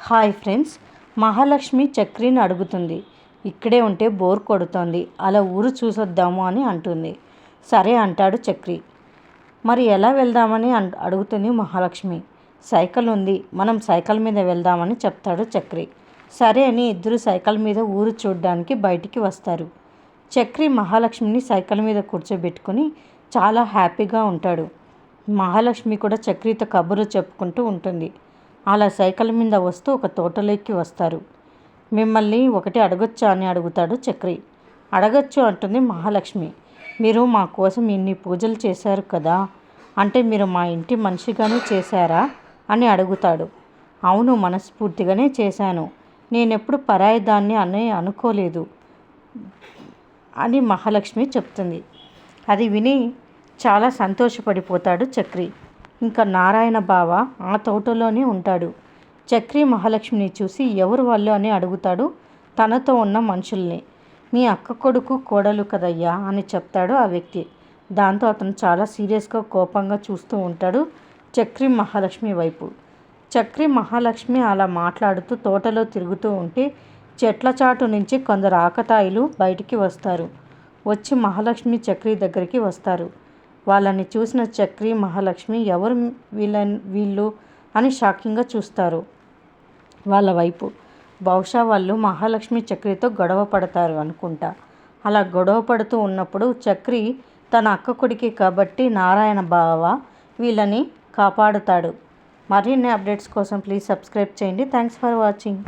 Hi friends, Mahalakshmi చక్రిని అడుగుతుంది. ఇక్కడే ఉంటే బోర్ కొడుతోంది, అలా ఊరు చూసొద్దాము అని అంటుంది. సరే అంటాడు చక్రి. మరి ఎలా వెళ్దామని అడుగుతుంది మహాలక్ష్మి. సైకిల్ ఉంది, మనం సైకిల్ మీద వెళ్దామని చెప్తాడు చక్రి. సరే అని ఇద్దరు సైకిల్ మీద ఊరు చూడడానికి బయటికి వస్తారు. చక్రి మహాలక్ష్మిని సైకిల్ మీద కూర్చోబెట్టుకుని చాలా హ్యాపీగా ఉంటాడు. మహాలక్ష్మి కూడా చక్రితో కబుర్లు చెప్పుకుంటూ ఉంటుంది. అలా సైకిల్ మీద వస్తూ ఒక తోటలోకి వస్తారు. మిమ్మల్ని ఒకటి అడగొచ్చా అని అడుగుతాడు చక్రి. అడగచ్చు అంటుంది మహాలక్ష్మి. మీరు మా కోసం ఇన్ని పూజలు చేశారు కదా, అంటే మీరు మా ఇంటి మనిషిగానే చేశారా అని అడుగుతాడు. అవును, మనస్ఫూర్తిగానే చేశాను, నేనెప్పుడు పరాయి దాన్ని అని అనుకోలేదు అని మహాలక్ష్మి చెప్తుంది. అది విని చాలా సంతోషపడిపోతాడు చక్రి. ఇంకా నారాయణ బావ ఆ తోటలోనే ఉంటాడు. చక్రి మహాలక్ష్మిని చూసి ఎవరు వాళ్ళు అని అడుగుతాడు తనతో ఉన్న మనుషుల్ని. మీ అక్క కొడుకు కోడలు కదయ్యా అని చెప్తాడు ఆ వ్యక్తి. దాంతో అతను చాలా సీరియస్గా కోపంగా చూస్తూ ఉంటాడు చక్రి మహాలక్ష్మి వైపు. చక్రి మహాలక్ష్మి అలా మాట్లాడుతూ తోటలో తిరుగుతూ ఉంటే చెట్ల చాటు నుంచి కొందరు ఆకతాయిలు బయటికి వస్తారు. వచ్చి మహాలక్ష్మి చక్రి దగ్గరికి వస్తారు. వాళ్ళని చూసిన చక్రి మహాలక్ష్మి ఎవరు వీళ్ళు అని షాకింగ్గా చూస్తారు వాళ్ళ వైపు. బహుశా వాళ్ళు మహాలక్ష్మి చక్రితో గొడవ పడతారు అనుకుంటా. అలా గొడవ పడుతూ ఉన్నప్పుడు చక్రి తన అక్క కొడుకే కాబట్టి నారాయణ బావ వీళ్ళని కాపాడుతాడు. మరిన్ని అప్డేట్స్ కోసం ప్లీజ్ సబ్స్క్రైబ్ చేయండి. Thanks for watching.